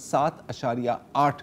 7.8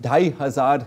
2500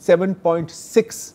7.6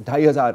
2500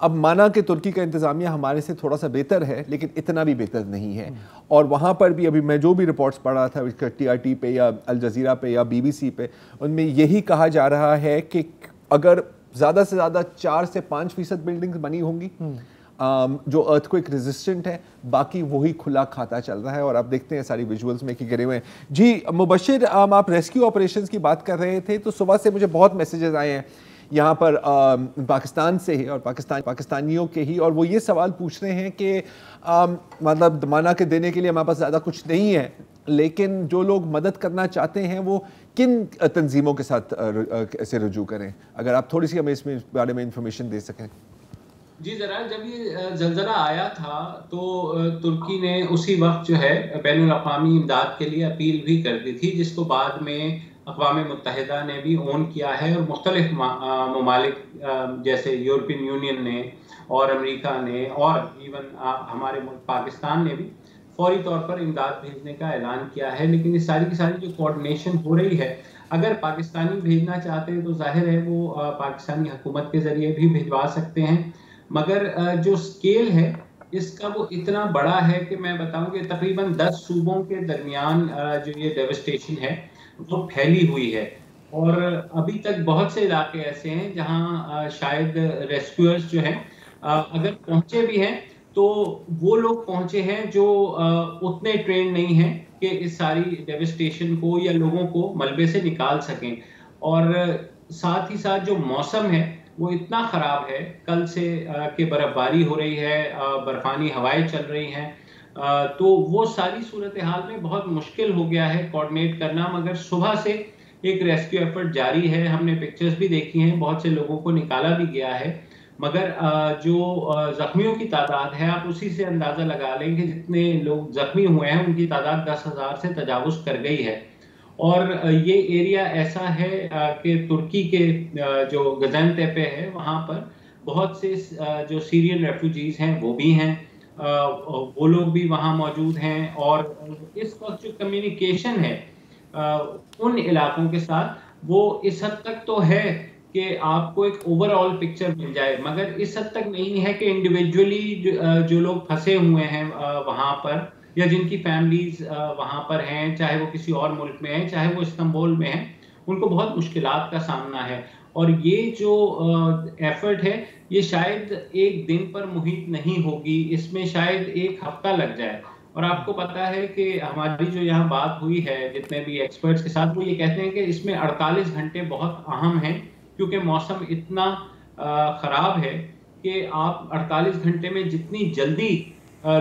اب مانا کہ ترکی کا انتظامیہ ہمارے سے تھوڑا سا بہتر ہے لیکن اتنا بھی بہتر نہیں ہے، اور وہاں پر بھی ابھی میں جو بھی رپورٹس پڑھ رہا تھا TRT پہ یا الجزیرہ پہ یا BBC پہ، ان میں یہی کہا جا رہا ہے کہ اگر زیادہ سے زیادہ 4 سے 5% بلڈنگز بنی ہوں گی جو ارتھ کوئک ریزسٹنٹ ہے، باقی وہی کھلا کھاتا چل رہا ہے، اور آپ دیکھتے ہیں ساری ویژولز میں کہ گرے ہوئے ہیں۔ جی مبشر، آپ ریسکیو آپریشنز کی بات کر رہے تھے، تو صبح سے مجھے بہت میسیجز آئے ہیں یہاں پر پاکستان سے ہی اور پاکستانیوں کے ہی، اور وہ یہ سوال پوچھ رہے ہیں کہ مطلب مانا کہ دینے کے لیے ہمارے پاس زیادہ کچھ نہیں ہے، لیکن جو لوگ مدد کرنا چاہتے ہیں وہ کن تنظیموں کے ساتھ سے رجوع کریں؟ اگر آپ تھوڑی سی ہمیں اس بارے میں انفارمیشن دے سکیں۔ جی ذرا، جب یہ زلزلہ آیا تھا تو ترکی نے اسی وقت جو ہے بین الاقوامی امداد کے لیے اپیل بھی کر دی تھی، جس کو بعد میں اقوام متحدہ نے بھی اون کیا ہے، اور مختلف ممالک جیسے یورپین یونین نے اور امریکہ نے اور ایون ہمارے ملک پاکستان نے بھی فوری طور پر امداد بھیجنے کا اعلان کیا ہے۔ لیکن یہ ساری کی ساری جو کوآرڈینیشن ہو رہی ہے، اگر پاکستانی بھیجنا چاہتے ہیں تو ظاہر ہے وہ پاکستانی حکومت کے ذریعے بھی بھجوا سکتے ہیں، مگر جو سکیل ہے اس کا وہ اتنا بڑا ہے کہ میں بتاؤں کہ تقریباً 10 صوبوں کے درمیان جو یہ ڈیوسٹیشن ہے وہ پھیلی ہوئی ہے، اور ابھی تک بہت سے علاقے ایسے ہیں جہاں شاید ریسکیورز جو ہیں اگر پہنچے بھی ہیں تو وہ لوگ پہنچے ہیں جو اتنے ٹرین نہیں ہیں کہ اس ساری ڈیوسٹیشن کو یا لوگوں کو ملبے سے نکال سکیں، اور ساتھ ہی ساتھ جو موسم ہے وہ اتنا خراب ہے کل سے کہ برف باری ہو رہی ہے، برفانی ہوائیں چل رہی ہیں، تو وہ ساری صورتحال میں بہت مشکل ہو گیا ہے کوآرڈینیٹ کرنا، مگر صبح سے ایک ریسکیو ایفرٹ جاری ہے۔ ہم نے پکچرز بھی دیکھی ہیں، بہت سے لوگوں کو نکالا بھی گیا ہے، مگر جو زخمیوں کی تعداد ہے آپ اسی سے اندازہ لگا لیں کہ جتنے لوگ زخمی ہوئے ہیں ان کی تعداد 10,000 سے تجاوز کر گئی ہے، اور یہ ایریا ایسا ہے کہ ترکی کے جو غزین تیپے ہے وہاں پر بہت سے جو سیرین ریفیوجیز ہیں وہ بھی ہیں، وہ لوگ بھی وہاں موجود ہیں، اور اس وقت جو کمیونیکیشن ہے ان علاقوں کے ساتھ وہ اس حد تک تو ہے کہ آپ کو ایک اوور آل پکچر مل جائے، مگر اس حد تک نہیں ہے کہ انڈیویجولی جو لوگ پھنسے ہوئے ہیں وہاں پر یا جن کی فیملیز وہاں پر ہیں، چاہے وہ کسی اور ملک میں ہیں چاہے وہ استنبول میں ہیں، ان کو بہت مشکلات کا سامنا ہے، اور یہ جو ایفرٹ ہے یہ شاید ایک دن پر محیط نہیں ہوگی، اس میں شاید ایک ہفتہ لگ جائے، اور آپ کو پتا ہے کہ ہماری جو یہاں بات ہوئی ہے جتنے بھی ایکسپرٹس کے ساتھ وہ یہ کہتے ہیں کہ اس میں 48 گھنٹے بہت اہم ہیں، کیونکہ موسم اتنا خراب ہے کہ آپ 48 گھنٹے میں جتنی جلدی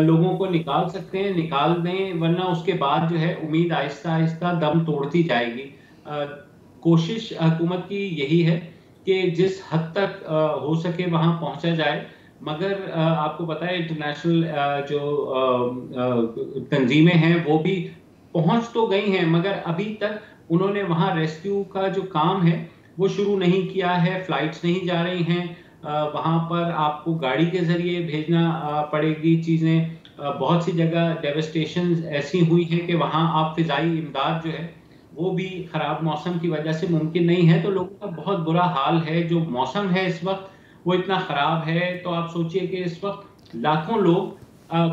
لوگوں کو نکال سکتے ہیں نکال دیں، ورنہ اس کے بعد جو ہے امید آہستہ آہستہ دم توڑتی جائے گی۔ کوشش حکومت کی یہی ہے کہ جس حد تک ہو سکے وہاں پہنچا جائے، مگر آپ کو پتا ہے انٹرنیشنل جو تنظیمیں ہیں وہ بھی پہنچ تو گئی ہیں، مگر ابھی تک انہوں نے وہاں ریسکیو کا جو کام ہے وہ شروع نہیں کیا ہے، فلائٹس نہیں جا رہی ہیں، وہاں پر آپ کو گاڑی کے ذریعے بھیجنا پڑے گی چیزیں، بہت سی جگہ ڈیوسٹیشنز ایسی ہوئی ہیں کہ وہاں آپ فضائی امداد جو ہے وہ بھی خراب موسم کی وجہ سے ممکن نہیں ہے، تو لوگوں کا بہت برا حال ہے۔ جو موسم ہے اس وقت وہ اتنا خراب ہے، تو آپ سوچئے کہ اس وقت لاکھوں لوگ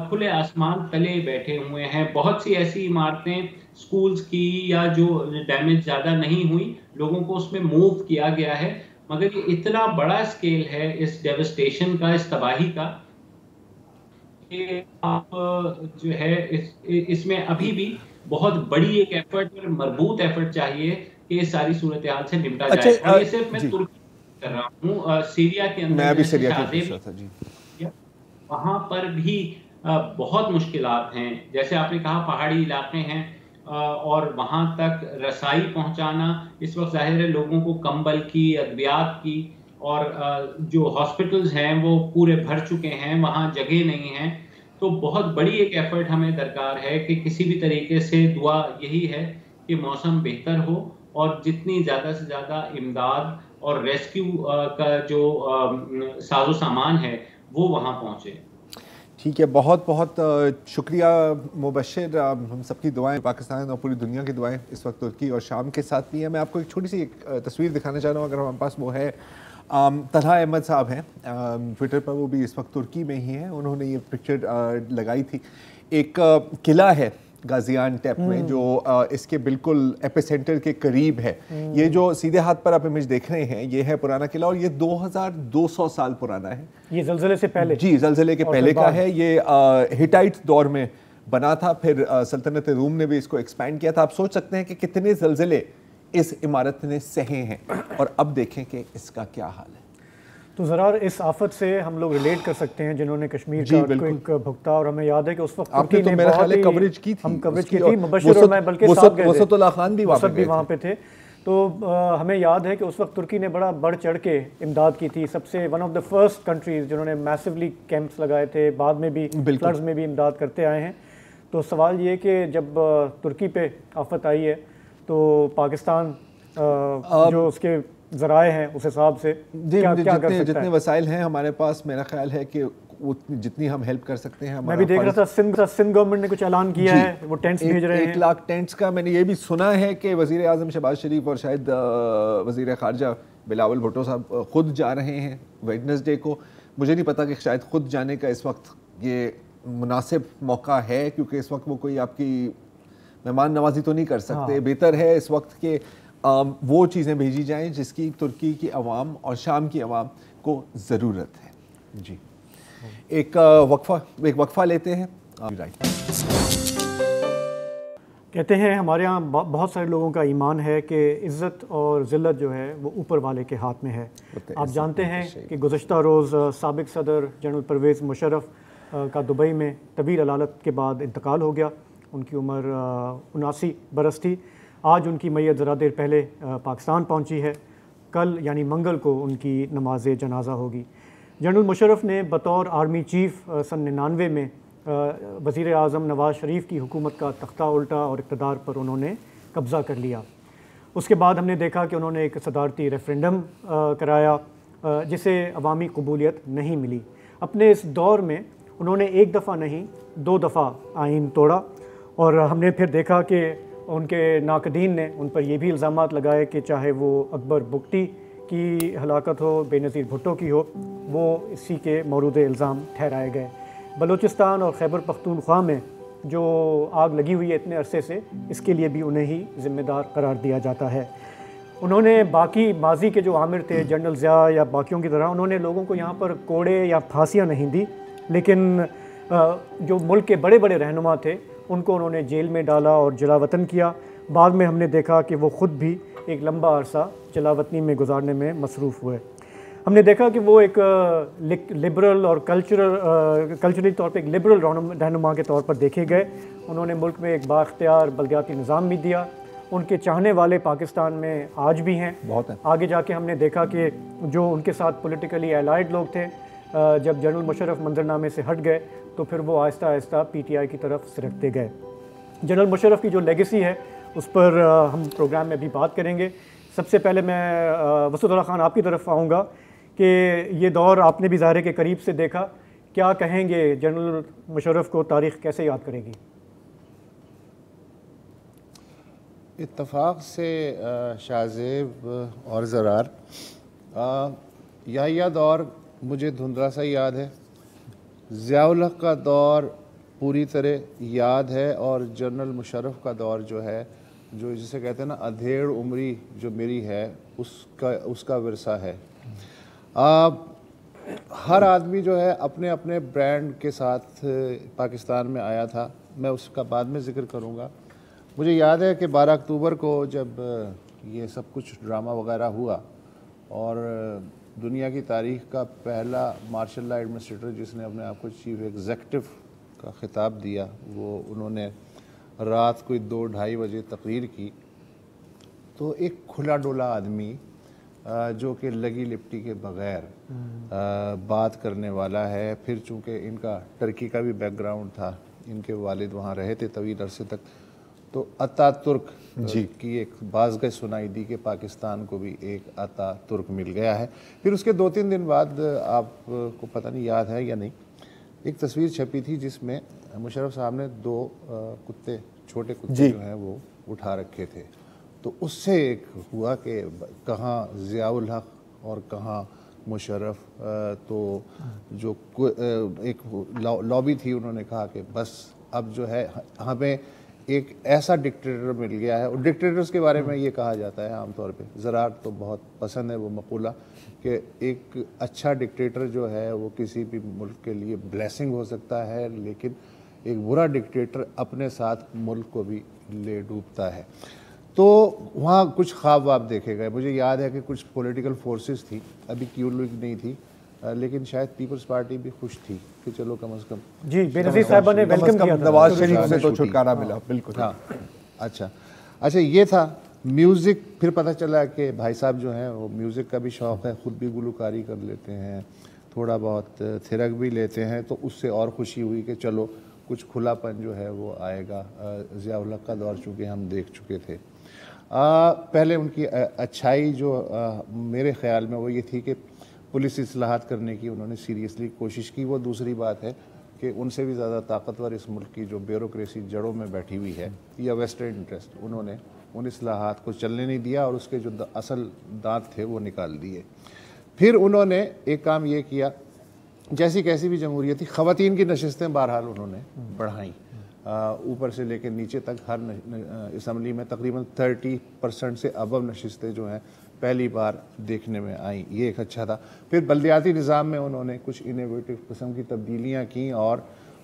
کھلے آسمان تلے بیٹھے ہوئے ہیں، بہت سی ایسی عمارتیں سکولز کی یا جو ڈیمیج زیادہ نہیں ہوئی لوگوں کو اس میں موو کیا گیا ہے، مگر یہ اتنا بڑا سکیل ہے اس ڈیوسٹیشن کا، اس تباہی کا، کہ آپ جو ہے اس میں ابھی بھی بہت بڑی ایک ایفرٹ اور مربوط ایفرٹ چاہیے کہ اس ساری صورتحال سے نمٹا جائے، اور یہ صرف میں ترکی کر رہا ہوں، سیریا کے اندر وہاں پر بھی بہت مشکلات ہیں، جیسے آپ نے کہا پہاڑی علاقے ہیں، اور وہاں تک رسائی پہنچانا اس وقت ظاہر ہے لوگوں کو کمبل کی، ادویات کی، اور جو ہاسپٹلز ہیں وہ پورے بھر چکے ہیں، وہاں جگہ نہیں ہیں، تو بہت بڑی ایک ایفرٹ ہمیں درکار ہے کہ کسی بھی طریقے سے دعا یہی ہے کہ موسم بہتر ہو اور جتنی زیادہ سے زیادہ امداد اور ریسکیو کا جو ساز و سامان ہے وہ وہاں پہنچے۔ ٹھیک ہے، بہت بہت شکریہ مبشر، ہم سب کی دعائیں، پاکستان اور پوری دنیا کی دعائیں اس وقت ترکی اور شام کے ساتھ بھی ہیں۔ میں آپ کو ایک چھوٹی سی ایک تصویر دکھانا چاہ رہا ہوں، اگر ہمارے پاس وہ ہے۔ طلحہ احمد صاحب ہیں ٹویٹر پر, وہ بھی اس وقت ترکی میں ہی ہیں. انہوں نے یہ پکچر لگائی تھی, ایک قلعہ ہے غازیان ٹیپ میں جو اس کے بالکل ایپی سینٹر کے قریب ہے. یہ جو سیدھے ہاتھ پر آپ امیج دیکھ رہے ہیں یہ ہے پرانا قلعہ, اور یہ 2200 سال پرانا ہے. یہ زلزلے سے پہلے, جی زلزلے کے پہلے کا ہے. یہ ہٹائٹ دور میں بنا تھا, پھر سلطنت روم نے بھی اس کو ایکسپینڈ کیا تھا. آپ سوچ سکتے ہیں کہ کتنے زلزلے اس عمارت نے سہے ہیں, اور اب دیکھیں کہ اس کا کیا حال ہے. تو ذرا اس آفت سے ہم لوگ ریلیٹ کر سکتے ہیں جنہوں نے کشمیر کا ایک بھگتا, اور ہمیں یاد ہے کہ اس وقت آپ نے تو میرا خیال ہے کوریج کی تھی, ہم کوریج کی تھی, مبشر اور میں بلکہ ساتھ گئے تھے, وسط اللہ خان بھی وہاں پہ تھے. تو ہمیں یاد ہے کہ اس وقت ترکی نے بڑا بڑھ چڑھ کے امداد کی تھی. سب سے one of the first countries جنہوں نے میسولی کیمپس لگائے تھے, بعد میں بھی فلڈز میں بھی امداد کرتے آئے ہیں. تو سوال یہ کہ جب ترکی پہ آفت آئی ہے تو پاکستان جو اس کے ذرائع ہیں اس حساب سے کیا کر سکتا ہے؟ جتنے وسائل ہیں ہمارے پاس, میرا خیال ہے کہ جتنی ہم ہیلپ کر سکتے ہیں. میں بھی دیکھ رہا تھا سندھ گورنمنٹ نے کچھ اعلان کیا ہے, وہ ٹینٹس بھیج رہے ہیں 1 لاکھ ٹینٹس کا. میں نے یہ بھی سنا ہے کہ وزیر اعظم شہباز شریف اور شاید وزیر خارجہ بلاول بھٹو صاحب خود جا رہے ہیں ویڈنسڈے کو. مجھے نہیں پتا کہ شاید خود جانے کا اس وقت یہ مناسب موقع ہے, کیونکہ اس وقت وہ کوئی آپ کی مہمان نوازی تو نہیں کر سکتے. بہتر ہے اس وقت کہ وہ چیزیں بھیجی جائیں جس کی ترکی کی عوام اور شام کی عوام کو ضرورت ہے. جی ایک وقفہ لیتے ہیں. کہتے ہیں ہمارے ہاں بہت سارے لوگوں کا ایمان ہے کہ عزت اور ذلت جو ہے وہ اوپر والے کے ہاتھ میں ہے. آپ جانتے ہیں کہ گزشتہ روز سابق صدر جنرل پرویز مشرف کا دبئی میں طویل علالت کے بعد انتقال ہو گیا. ان کی عمر 79 برس تھی. آج ان کی میت ذرا دیر پہلے پاکستان پہنچی ہے. کل یعنی منگل کو ان کی نماز جنازہ ہوگی. جنرل مشرف نے بطور آرمی چیف سن 99 میں وزیر اعظم نواز شریف کی حکومت کا تختہ الٹا اور اقتدار پر انہوں نے قبضہ کر لیا. اس کے بعد ہم نے دیکھا کہ انہوں نے ایک صدارتی ریفرینڈم کرایا جسے عوامی قبولیت نہیں ملی. اپنے اس دور میں انہوں نے ایک دفعہ نہیں 2 دفعہ آئین توڑا, اور ہم نے پھر دیکھا کہ ان کے ناقدین نے ان پر یہ بھی الزامات لگائے کہ چاہے وہ اکبر بگٹی کی ہلاکت ہو, بے نظیر بھٹو کی ہو, وہ اسی کے مورد الزام ٹھہرائے گئے. بلوچستان اور خیبر پختونخوا میں جو آگ لگی ہوئی ہے اتنے عرصے سے, اس کے لیے بھی انہیں ہی ذمہ دار قرار دیا جاتا ہے. انہوں نے باقی ماضی کے جو عامر تھے جنرل ضیاء یا باقیوں کی طرح انہوں نے لوگوں کو یہاں پر کوڑے یا پھانسیاں نہیں دی, لیکن جو ملک کے بڑے بڑے رہنما تھے ان کو انہوں نے جیل میں ڈالا اور جلا وطن کیا. بعد میں ہم نے دیکھا کہ وہ خود بھی ایک لمبا عرصہ جلا وطنی میں گزارنے میں مصروف ہوئے. ہم نے دیکھا کہ وہ ایک لبرل اور کلچرلی طور پہ ایک لبرل رہنما کے طور پر دیکھے گئے. انہوں نے ملک میں ایک بااختیار بلدیاتی نظام بھی دیا. ان کے چاہنے والے پاکستان میں آج بھی ہیں, بہت ہیں. آگے جا کے ہم نے دیکھا کہ جو ان کے ساتھ پولیٹیکلی الائڈ لوگ تھے, جب جنرل مشرف منظرنامے سے ہٹ گئے تو پھر وہ آہستہ آہستہ پی ٹی آئی کی طرف سرکتے گئے. جنرل مشرف کی جو لیگیسی ہے اس پر ہم پروگرام میں بھی بات کریں گے. سب سے پہلے میں وسط اللہ خان آپ کی طرف آؤں گا کہ یہ دور آپ نے بھی ظاہر کے قریب سے دیکھا, کیا کہیں گے جنرل مشرف کو تاریخ کیسے یاد کرے گی؟ اتفاق سے شاہ زیب اور زرار یحییٰ دور مجھے دھندلا سا یاد ہے, ضیاء الحق کا دور پوری طرح یاد ہے, اور جنرل مشرف کا دور جو ہے, جو جسے کہتے ہیں نا ادھیڑ عمری جو میری ہے, اس کا ورثہ ہے. ہر آدمی جو ہے اپنے اپنے برانڈ کے ساتھ پاکستان میں آیا تھا. میں اس کا بعد میں ذکر کروں گا. مجھے یاد ہے کہ 12 اکتوبر کو جب یہ سب کچھ ڈرامہ وغیرہ ہوا اور دنیا کی تاریخ کا پہلا مارشل لا ایڈمنسٹریٹر جس نے اپنے آپ کو چیف ایگزیکٹو کا خطاب دیا, وہ انہوں نے رات کوئی 2-2:30 بجے تقریر کی. تو ایک کھلا ڈولا آدمی جو کہ لگی لپٹی کے بغیر بات کرنے والا ہے, پھر چونکہ ان کا ٹرکی کا بھی بیک گراؤنڈ تھا, ان کے والد وہاں رہے تھے طویل عرصے تک, تو اتا ترک کی ایک بازگشت سنائی دی کہ پاکستان کو بھی ایک اتا ترک مل گیا ہے. پھر اس کے 2-3 دن بعد, آپ کو پتہ نہیں یاد ہے یا نہیں, ایک تصویر چھپی تھی جس میں مشرف صاحب نے 2 کتے, چھوٹے کتے جو ہیں وہ اٹھا رکھے تھے. تو اس سے ایک ہوا کہ کہاں ضیاء الحق اور کہاں مشرف. تو جو ایک لابی تھی, انہوں نے کہا کہ بس اب جو ہے ہمیں ایک ایسا ڈکٹیٹر مل گیا ہے. اور ڈکٹیٹرز کے بارے میں یہ کہا جاتا ہے عام طور پہ, زرار تو بہت پسند ہے وہ مقولہ, کہ ایک اچھا ڈکٹیٹر جو ہے وہ کسی بھی ملک کے لیے بلیسنگ ہو سکتا ہے, لیکن ایک برا ڈکٹیٹر اپنے ساتھ ملک کو بھی لے ڈوبتا ہے. تو وہاں کچھ خواب واب دیکھے گئے. مجھے یاد ہے کہ کچھ پولیٹیکل فورسز تھی, ابھی کیو لیگ نہیں تھی, لیکن شاید پیپلز پارٹی بھی خوش تھی کہ چلو کم از کم جی بینظیر صاحبہ نے ویلکم کیا تھا, نواز شریف سے تو چھٹکارا ملا. بالکل. ہاں اچھا یہ تھا میوزک. پھر پتہ چلا کہ بھائی صاحب جو ہیں وہ میوزک کا بھی شوق ہے, خود بھی گلوکاری کر لیتے ہیں, تھوڑا بہت تھرک بھی لیتے ہیں. تو اس سے اور خوشی ہوئی کہ چلو کچھ کھلا پن جو ہے وہ آئے گا. ضیاء الحق کا دور چونکہ ہم دیکھ چکے تھے. پہلے ان کی اچھائی جو میرے خیال میں وہ یہ تھی کہ پولیس اصلاحات کرنے کی انہوں نے سیریسلی کوشش کی. وہ دوسری بات ہے کہ ان سے بھی زیادہ طاقتور اس ملک کی جو بیوروکریسی جڑوں میں بیٹھی ہوئی ہے یا ویسٹرن انٹرسٹ, انہوں نے ان اصلاحات کو چلنے نہیں دیا اور اس کے جو اصل دانت تھے وہ نکال دیے. پھر انہوں نے ایک کام یہ کیا, جیسی کیسی بھی جمہوریت تھی, خواتین کی نشستیں بہرحال انہوں نے بڑھائیں, اوپر سے لے کے نیچے تک. ہر اسمبلی میں تقریباً 30% سے ابو نشستیں جو ہیں پہلی بار دیکھنے میں آئیں. یہ ایک اچھا تھا. پھر بلدیاتی نظام میں انہوں نے کچھ انوویٹو قسم کی تبدیلیاں کیں اور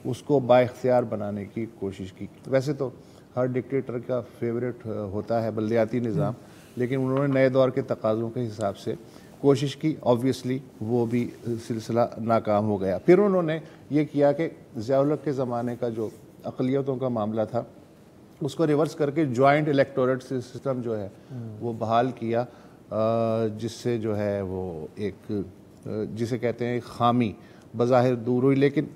اس کو با اختیار بنانے کی کوشش کی. ویسے تو ہر ڈکٹیٹر کا فیوریٹ ہوتا ہے بلدیاتی نظام, لیکن انہوں نے نئے دور کے تقاضوں کے حساب سے کوشش کی. آبویسلی وہ بھی سلسلہ ناکام ہو گیا. پھر انہوں نے یہ کیا کہ ضیاء الحق کے زمانے کا جو اقلیتوں کا معاملہ تھا اس کو ریورس کر کے جوائنٹ الیکٹوریٹ سسٹم جو ہے وہ بحال کیا, جس سے جو ہے وہ ایک جسے کہتے ہیں خامی بظاہر دور ہوئی, لیکن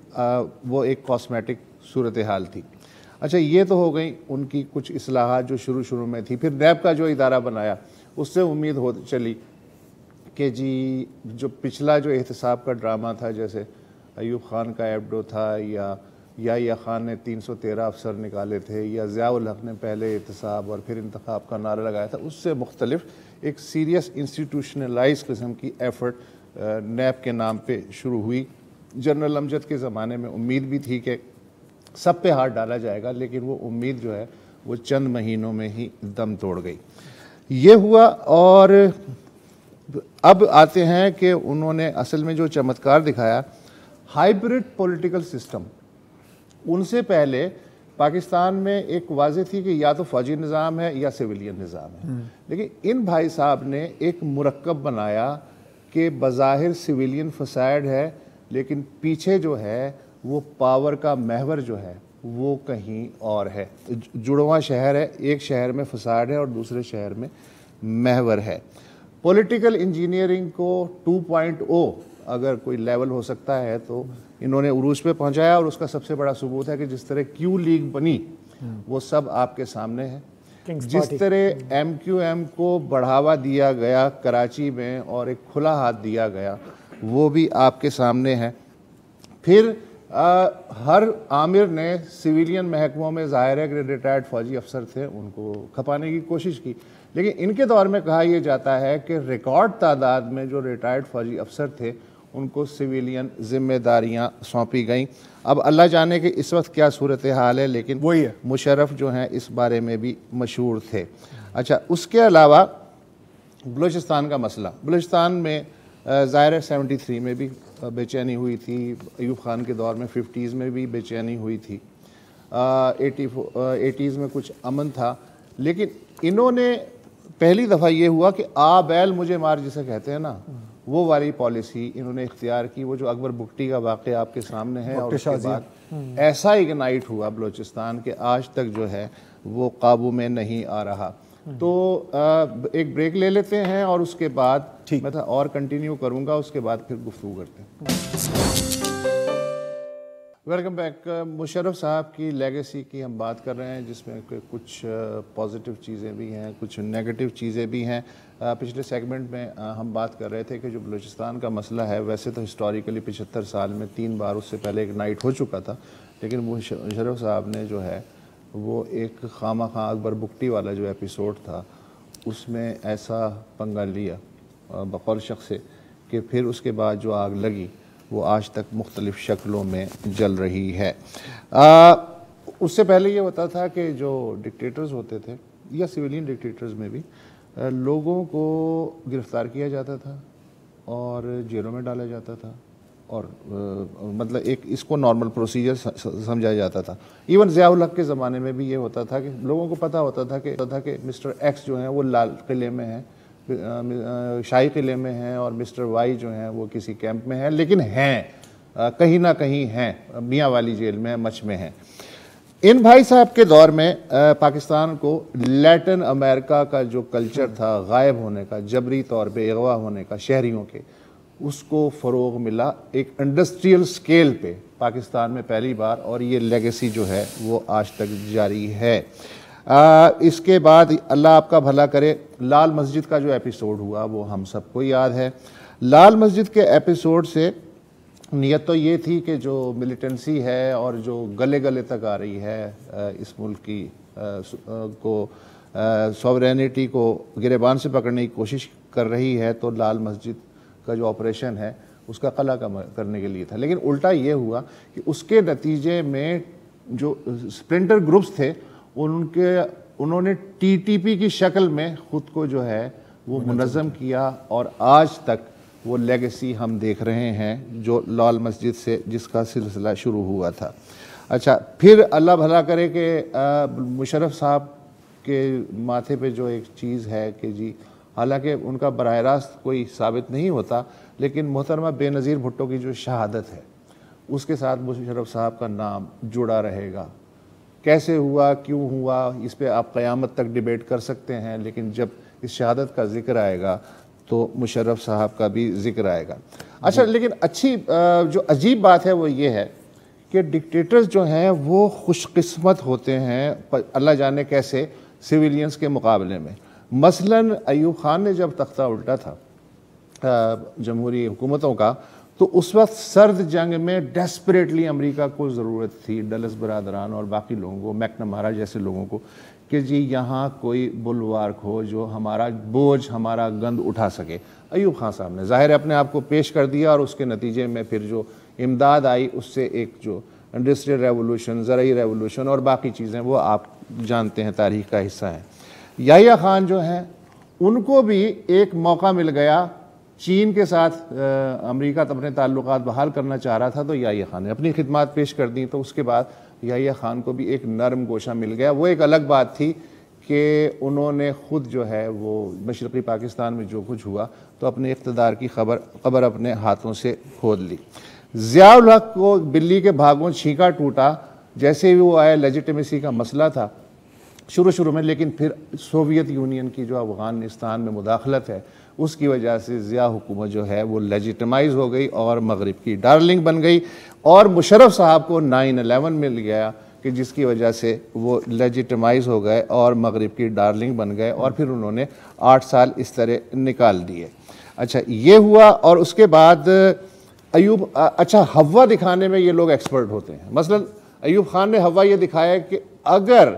وہ ایک کاسمیٹک صورتحال تھی. اچھا یہ تو ہو گئی ان کی کچھ اصلاحات جو شروع میں تھی. پھر نیب کا جو ادارہ بنایا اس سے امید ہو چلی کہ جی جو پچھلا جو احتساب کا ڈرامہ تھا, جیسے ایوب خان کا ایبڈو تھا یا خان نے 313 افسر نکالے تھے, یا ضیاء الحق نے پہلے احتساب اور پھر انتخاب کا نعرہ لگایا تھا, اس سے مختلف ایک سیریس انسٹیٹیوشنلائز قسم کی ایفرٹ نیب کے نام پہ شروع ہوئی. جنرل امجد کے زمانے میں امید بھی تھی کہ سب پہ ہاتھ ڈالا جائے گا, لیکن وہ امید جو ہے وہ چند مہینوں میں ہی دم توڑ گئی. یہ ہوا. اور اب آتے ہیں کہ انہوں نے اصل میں جو چمتکار دکھایا, ہائیبرڈ پولیٹیکل سسٹم. ان سے پہلے پاکستان میں ایک واضح تھی کہ یا تو فوجی نظام ہے یا سویلین نظام ہے, لیکن ان بھائی صاحب نے ایک مرکب بنایا کہ بظاہر سویلین فسائڈ ہے, لیکن پیچھے جو ہے وہ پاور کا محور جو ہے وہ کہیں اور ہے. جڑواں شہر ہے, ایک شہر میں فساد ہے اور دوسرے شہر میں محور ہے. پولیٹیکل انجینئرنگ کو 2.0 اگر کوئی لیول ہو سکتا ہے تو انہوں نے عروج پہ پہنچایا, اور اس کا سب سے بڑا ثبوت ہے کہ جس طرح کیو لیگ بنی وہ سب آپ کے سامنے ہے. جس طرح ایم کیو ایم کو بڑھاوا دیا گیا کراچی میں اور ایک کھلا ہاتھ دیا گیا وہ بھی آپ کے سامنے ہے. پھر ہر عامر نے سویلین محکموں میں ظاہر ہے کہ ریٹائرڈ فوجی افسر تھے, ان کو کھپانے کی کوشش کی, لیکن ان کے دور میں کہا یہ جاتا ہے کہ ریکارڈ تعداد میں جو ریٹائرڈ فوجی افسر تھے ان کو سویلین ذمہ داریاں سونپی گئیں. اب اللہ جانے کہ اس وقت کیا صورتحال ہے, لیکن وہی ہے مشرف جو ہیں اس بارے میں بھی مشہور تھے. اچھا اس کے علاوہ بلوچستان کا مسئلہ, بلوچستان میں ظاہر ہے 73 میں بھی بے چینی ہوئی تھی, ایوب خان کے دور میں 50s میں بھی بے چینی ہوئی تھی, 80s میں کچھ امن تھا, لیکن انہوں نے پہلی دفعہ یہ ہوا کہ آ بیل مجھے مار جسے کہتے ہیں نا, وہ والی پالیسی انہوں نے اختیار کی. وہ جو اکبر بگٹی کا واقعہ آپ کے سامنے ہے, اور اس کے بعد ایسا اگنائٹ ہوا بلوچستان کہ آج تک جو ہے وہ قابو میں نہیں آ رہا. تو ایک بریک لے لیتے ہیں اور اس کے بعد میں اور کنٹینیو کروں گا, اس کے بعد پھر گفتگو کرتے ہیں. Welcome back. مشرف صاحب کی لیگیسی کی ہم بات کر رہے ہیں, جس میں کچھ پازیٹیو چیزیں بھی ہیں, کچھ نیگیٹو چیزیں بھی ہیں. پچھلے سیگمنٹ میں ہم بات کر رہے تھے کہ جو بلوچستان کا مسئلہ ہے ویسے تو ہسٹوریکلی 75 سال میں 3 بار اس سے پہلے ایک نائٹ ہو چکا تھا, لیکن مشرف صاحب نے جو ہے وہ ایک خواہ اکبر بگٹی والا جو ایپیسوڈ تھا اس میں ایسا پنگا لیا بقول شخص سے کہ پھر اس کے بعد جو آگ لگی وہ آج تک مختلف شکلوں میں جل رہی ہے. اس سے پہلے یہ ہوتا تھا کہ جو ڈکٹیٹرز ہوتے تھے یا سویلین ڈکٹیٹرز میں بھی لوگوں کو گرفتار کیا جاتا تھا اور جیلوں میں ڈالا جاتا تھا اور مطلب ایک اس کو نارمل پروسیجر سمجھا جاتا تھا. ایون ضیاء الحق کے زمانے میں بھی یہ ہوتا تھا کہ لوگوں کو پتہ ہوتا تھا کہ مسٹر ایکس جو ہیں وہ لال قلعے میں ہیں, شاہی قلعے میں ہیں, اور مسٹر وائی جو ہیں وہ کسی کیمپ میں ہیں, لیکن ہیں کہیں نہ کہیں ہیں, میاں والی جیل میں, مچ میں ہیں. ان بھائی صاحب کے دور میں پاکستان کو لیٹن امریکہ کا جو کلچر تھا غائب ہونے کا, جبری طور پہ اغوا ہونے کا شہریوں کے, اس کو فروغ ملا ایک انڈسٹریل سکیل پہ پاکستان میں پہلی بار, اور یہ لیگیسی جو ہے وہ آج تک جاری ہے. اس کے بعد اللہ آپ کا بھلا کرے, لال مسجد کا جو ایپیسوڈ ہوا وہ ہم سب کو یاد ہے. لال مسجد کے ایپیسوڈ سے نیت تو یہ تھی کہ جو ملیٹنسی ہے اور جو گلے گلے تک آ رہی ہے اس ملک کی کو سوورینٹی کو گریبان سے پکڑنے کی کوشش کر رہی ہے, تو لال مسجد کا جو آپریشن ہے اس کا قلع کرنے کے لیے تھا. لیکن الٹا یہ ہوا کہ اس کے نتیجے میں جو سپلنٹر گروپس تھے انہوں نے ٹی ٹی پی کی شکل میں خود کو جو ہے وہ منظم کیا, اور آج تک وہ لیگیسی ہم دیکھ رہے ہیں جو لال مسجد سے جس کا سلسلہ شروع ہوا تھا. اچھا, پھر اللہ بھلا کرے کہ مشرف صاحب کے ماتھے پہ جو ایک چیز ہے کہ جی, حالانکہ ان کا براہ راست کوئی ثابت نہیں ہوتا, لیکن محترمہ بے نظیر بھٹو کی جو شہادت ہے اس کے ساتھ مشرف صاحب کا نام جڑا رہے گا. کیسے ہوا, کیوں ہوا, اس پہ آپ قیامت تک ڈیبیٹ کر سکتے ہیں, لیکن جب اس شہادت کا ذکر آئے گا تو مشرف صاحب کا بھی ذکر آئے گا. اچھا, لیکن اچھی جو عجیب بات ہے وہ یہ ہے کہ ڈکٹیٹرز جو ہیں وہ خوش قسمت ہوتے ہیں, اللہ جانے کیسے, سویلینز کے مقابلے میں. مثلاً ایوب خان نے جب تختہ الٹا تھا جمہوری حکومتوں کا, تو اس وقت سرد جنگ میں ڈیسپریٹلی امریکہ کو ضرورت تھی, ڈلس برادران اور باقی لوگوں کو, میکنمارا جیسے لوگوں کو, کہ جی یہاں کوئی بلوارک ہو جو ہمارا بوجھ, ہمارا گند اٹھا سکے. ایوب خان صاحب نے ظاہر اپنے آپ کو پیش کر دیا, اور اس کے نتیجے میں پھر جو امداد آئی اس سے ایک جو انڈسٹریل ریولوشن, زرعی ریولوشن اور باقی چیزیں وہ آپ جانتے ہیں, تاریخ کا حصہ ہیں. یحییٰ خان جو ہیں ان کو بھی ایک موقع مل گیا, چین کے ساتھ امریکہ اپنے تعلقات بحال کرنا چاہ رہا تھا, تو یحییٰ خان نے اپنی خدمات پیش کر دیں, تو اس کے بعد یحییٰ خان کو بھی ایک نرم گوشہ مل گیا. وہ ایک الگ بات تھی کہ انہوں نے خود جو ہے وہ مشرقی پاکستان میں جو کچھ ہوا تو اپنے اقتدار کی قبر اپنے ہاتھوں سے کھود لی. ضیاء الحق کو بلی کے بھاگوں چھینکا ٹوٹا, جیسے بھی وہ آیا لیجیٹمیسی کا مسئلہ تھا شروع میں, لیکن پھر سوویت یونین کی جو افغانستان میں مداخلت ہے اس کی وجہ سے ضیاء حکومت جو ہے وہ لیجیٹمائز ہو گئی اور مغرب کی ڈارلنگ بن گئی, اور مشرف صاحب کو 9/11 مل گیا کہ جس کی وجہ سے وہ لیجیٹمائز ہو گئے اور مغرب کی ڈارلنگ بن گئے, اور پھر انہوں نے 8 سال اس طرح نکال دیے. اچھا, یہ ہوا. اور اس کے بعد ایوب, اچھا ہوا دکھانے میں یہ لوگ ایکسپرٹ ہوتے ہیں. مثلا ایوب خان نے ہوا یہ دکھایا کہ اگر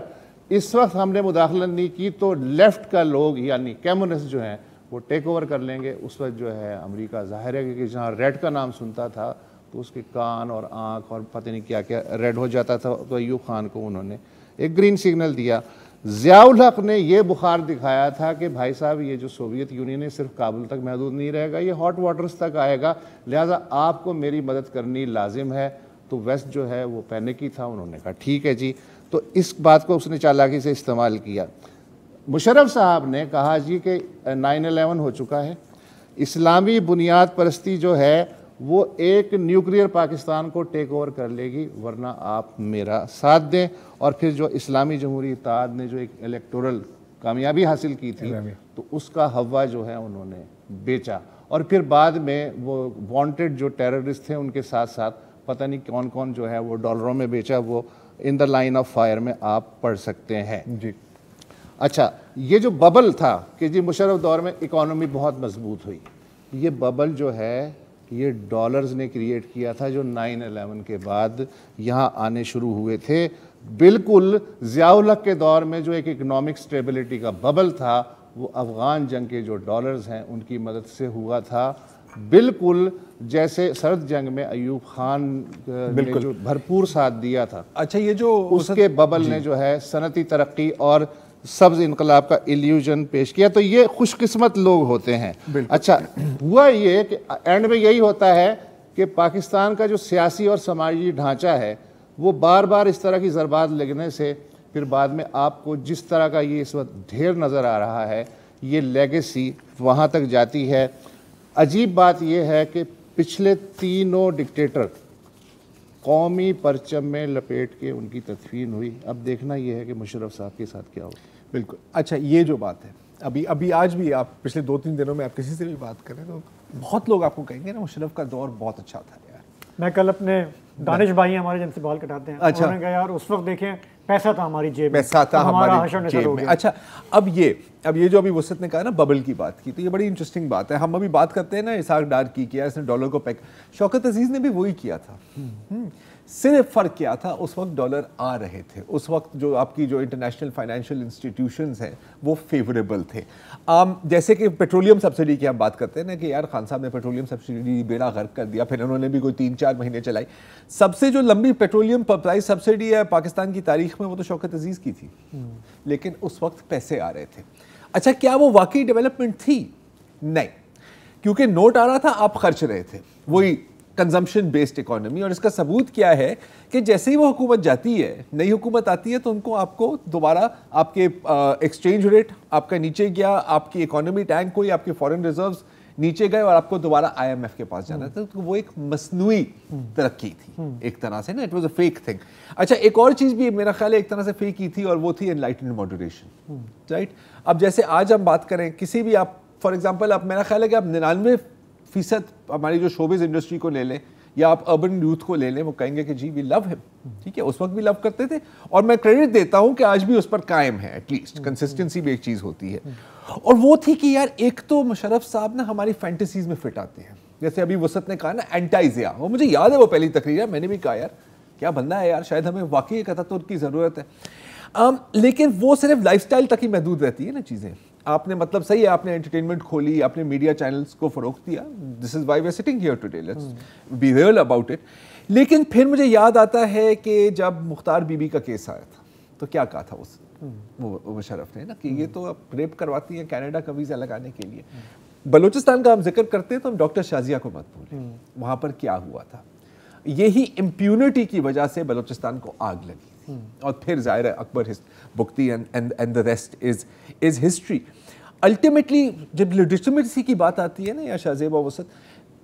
اس وقت ہم نے مداخلت نہیں کی تو لیفٹ کا لوگ یعنی کمیونسٹ جو ہیں وہ ٹیک اوور کر لیں گے. اس وقت جو ہے امریکہ ظاہر ہے کہ جہاں ریڈ کا نام سنتا تھا تو اس کے کان اور آنکھ اور پتہ نہیں کیا کیا ریڈ ہو جاتا تھا, تو ایوب خان کو انہوں نے ایک گرین سگنل دیا. ضیاء الحق نے یہ بخار دکھایا تھا کہ بھائی صاحب یہ جو سوویت یونین ہے صرف کابل تک محدود نہیں رہے گا, یہ ہاٹ واٹرز تک آئے گا, لہٰذا آپ کو میری مدد کرنی لازم ہے. تو ویسٹ جو ہے وہ پینیکی تھا, انہوں نے کہا ٹھیک ہے جی. تو اس بات کو اس نے چالاکی سے استعمال کیا. مشرف صاحب نے کہا جی کہ 9/11 ہو چکا ہے, اسلامی بنیاد پرستی جو ہے وہ ایک نیوکلیئر پاکستان کو ٹیک اوور کر لے گی, ورنہ آپ میرا ساتھ دیں. اور پھر جو اسلامی جمہوری اتحاد نے جو ایک الیکٹورل کامیابی حاصل کی تھی تو اس کا ہوا جو ہے انہوں نے بیچا, اور پھر بعد میں وہ وانٹڈ جو ٹیررسٹ تھے ان کے ساتھ ساتھ پتہ نہیں کون کون جو ہے وہ ڈالروں میں بیچا, وہ ان دا لائن آف فائر میں آپ پڑھ سکتے ہیں جی. اچھا, یہ جو ببل تھا کہ جی مشرف دور میں اکانومی بہت مضبوط ہوئی, یہ ببل جو ہے یہ ڈالرز نے کریٹ کیا تھا جو 9/11 کے بعد یہاں آنے شروع ہوئے تھے. بالکل ضیاء الحق کے دور میں جو ایک اکنامک سٹیبلٹی کا ببل تھا وہ افغان جنگ کے جو ڈالرز ہیں ان کی مدد سے ہوا تھا، بالکل جیسے سرد جنگ میں ایوب خان نے جو بھرپور ساتھ دیا تھا. اچھا یہ جو اس کے ببل نے جو ہے صنعتی ترقی اور سبز انقلاب کا ایلیوژن پیش کیا. تو یہ خوش قسمت لوگ ہوتے ہیں. اچھا ہوا یہ کہ اینڈ میں یہی ہوتا ہے کہ پاکستان کا جو سیاسی اور سماجی ڈھانچہ ہے وہ بار بار اس طرح کی ضربات لگنے سے پھر بعد میں آپ کو جس طرح کا یہ اس وقت ڈھیر نظر آ رہا ہے یہ لیگیسی وہاں تک جاتی ہے. عجیب بات یہ ہے کہ پچھلے تینوں ڈکٹیٹر قومی پرچم میں لپیٹ کے ان کی تدفین ہوئی. اب دیکھنا یہ ہے کہ مشرف صاحب کے ساتھ کیا ہو. بالکل. اچھا یہ جو بات ہے ابھی آج بھی آپ پچھلے 2-3 دنوں میں آپ کسی سے بھی بات کریں تو بہت لوگ آپ کو کہیں گے نا مشرف کا دور بہت اچھا تھا یار. میں کل اپنے دانش بھائی ہمارے جن سے بال کٹاتے ہیں انہوں نے کہا یار اس وقت دیکھیں پیسہ تھا ہماری جیب میں، پیسہ تھا ہماری جیب میں. اچھا اب یہ جو ابھی وسعت نے کہا نا ببل کی بات کی تو یہ بڑی انٹرسٹنگ بات ہے. ہم ابھی بات کرتے ہیں نا اسحاق ڈار کی کیا اس نے ڈالر کو پیک، شوکت عزیز نے بھی وہی کیا تھا. صرف فرق کیا تھا اس وقت ڈالر آ رہے تھے، اس وقت جو آپ کی جو انٹرنیشنل فائنینشیل انسٹیٹیوشنز ہیں وہ فیوریبل تھے. جیسے کہ پیٹرولیم سبسڈی کی ہم بات کرتے ہیں نا کہ یار خان صاحب نے پیٹرولیم سبسڈی بیڑا غرق کر دیا، پھر انہوں نے بھی کوئی 3-4 مہینے چلائی. سب سے جو لمبی پیٹرولیم پرائز سبسڈی ہے پاکستان کی تاریخ میں وہ تو شوکت عزیز کی تھی، لیکن اس وقت پیسے آ رہے تھے. اچھا کیا وہ واقعی ڈیولپمنٹ تھی؟ نہیں، کیونکہ نوٹ آ رہا تھا آپ خرچ رہے تھے، وہی کنزمپشن بیسڈ اکانومی. اور اس کا ثبوت کیا ہے کہ جیسے ہی وہ حکومت جاتی ہے، نئی حکومت آتی ہے تو ان کو آپ کو دوبارہ آپ کے ایکسچینج ریٹ آپ کا نیچے گیا، آپ کی اکانومی ٹینک ہوئی، آپ کے فارن ریزروز نیچے گئے اور آپ کو دوبارہ IMF کے پاس جانا تھا. تو وہ ایک مصنوعی ترقی تھی ایک طرح سے نا، it was a fake thing. اچھا ایک اور چیز بھی میرا خیال ہے ایک طرح سے فیک کی تھی اور وہ تھی انلائٹنڈ ماڈریشن، رائٹ. اب جیسے آج ہم بات کریں کسی بھی آپ فار ایگزامپل آپ میرا خیال ہے کہ آپ 99% ہماری جو شوبز انڈسٹری کو لے لیں یا آپ اربن یوتھ کو لے لیں وہ کہیں گے کہ جی وی لو ہم. ٹھیک ہے، اس وقت بھی لو کرتے تھے اور میں کریڈٹ دیتا ہوں کہ آج بھی اس پر قائم ہے. ایٹ لیسٹ کنسسٹنسی بھی ایک چیز ہوتی ہے. اور وہ تھی کہ یار ایک تو مشرف صاحب نا ہماری فینٹیسیز میں فٹ آتے ہیں. جیسے ابھی وسعت نے کہا نا اینٹائزیا، وہ مجھے یاد ہے وہ پہلی تقریر ہے، میں نے بھی کہا یار کیا بندہ ہے یار، شاید ہمیں واقعی ایک اتاتورک کی ضرورت ہے. لیکن وہ صرف لائف سٹائل تک ہی محدود رہتی ہے نا چیزیں. آپ نے مطلب صحیح ہے آپ نے انٹرٹینمنٹ کھولی، آپ نے میڈیا چینلز کو فروغ دیا، this is Y V R sitting here today, let's be real about it. لیکن پھر مجھے یاد آتا ہے کہ جب مختار بی بی کا کیس آیا تھا تو کیا کہا تھا وہ مشرف نے نا کہ یہ تو اب ریپ کرواتی ہیں کینیڈا کا ویزا لگانے کے لیے. بلوچستان کا ہم ذکر کرتے ہیں تو ہم ڈاکٹر شازیہ کو مت بھولیں، وہاں پر کیا ہوا تھا. یہی امپیونٹی کی وجہ سے بلوچستان کو آگ لگی تھی اور پھر ظاہر ہے Akbar Bugti and the rest is history. Ultimately جب لیجٹمیسی کی بات آتی ہے نا یا شاہزیب و وسعت،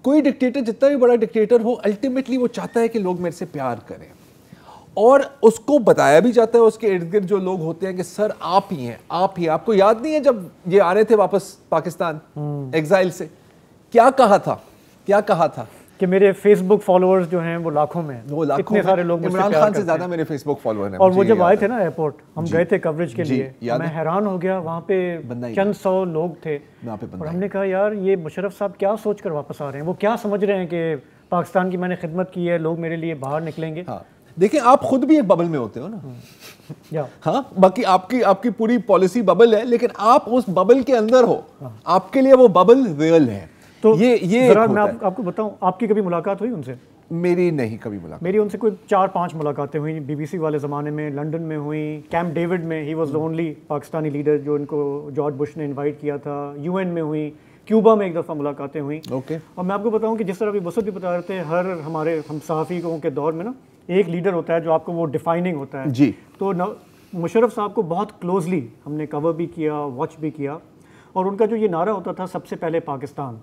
کوئی ڈکٹیٹر جتنا بھی بڑا ڈکٹیٹر ہو الٹیمیٹلی وہ چاہتا ہے کہ لوگ میرے سے پیار کریں اور اس کو بتایا بھی جاتا ہے اس کے ارد گرد جو لوگ ہوتے ہیں کہ سر آپ ہی ہیں. آپ کو یاد نہیں ہے جب یہ آ رہے تھے واپس پاکستان ایگزائل سے کیا کہا تھا کہ میرے فیس بک فالوورز جو ہیں وہ لاکھوں میں ہیں، اتنے سارے لوگ مجھ سے پیار کرتے ہیں. عمران خان سے زیادہ میرے فیس بک فالوور ہیں. اور وہ جب آئے تھے نا ایئرپورٹ ہم گئے تھے کوریج کے لیے، میں حیران ہو گیا، وہاں پہ چند 100 لوگ تھے اور ہم نے کہا یار یہ مشرف صاحب کیا سوچ کر واپس آ رہے ہیں، وہ کیا سمجھ رہے ہیں کہ پاکستان کی میں نے خدمت کی ہے، لوگ میرے لیے باہر نکلیں گے. دیکھیں آپ خود بھی ایک ببل میں ہوتے ہو نا، ہاں باقی آپ کی پوری پالیسی ببل ہے لیکن آپ اس ببل کے اندر ہو، آپ کے لیے وہ ببل ریئل ہے. تو یہ میں آپ کو بتاؤں آپ کی کبھی ملاقات ہوئی ان سے؟ میری نہیں کبھی ملاقات. میری ان سے کوئی 4-5 ملاقاتیں ہوئیں، BBC والے زمانے میں، لنڈن میں ہوئیں، کیمپ ڈیوڈ میں he was the only Pakistani leader جو ان کو جارج بش نے انوائٹ کیا تھا، UN میں ہوئیں، کیوبا میں ایک دفعہ ملاقاتیں ہوئیں. اور میں آپ کو بتاؤں کہ جس طرح ابھی وسعت بھی بتا رہے تھے ہر ہمارے ہم صحافیوں کے دور میں نا ایک لیڈر ہوتا ہے جو آپ کو وہ ڈیفائننگ ہوتا ہے. جی تو مشرف صاحب کو بہت کلوزلی ہم نے کور بھی کیا، واچ بھی کیا، اور ان کا جو یہ نعرہ ہوتا تھا سب سے پہلے پاکستان،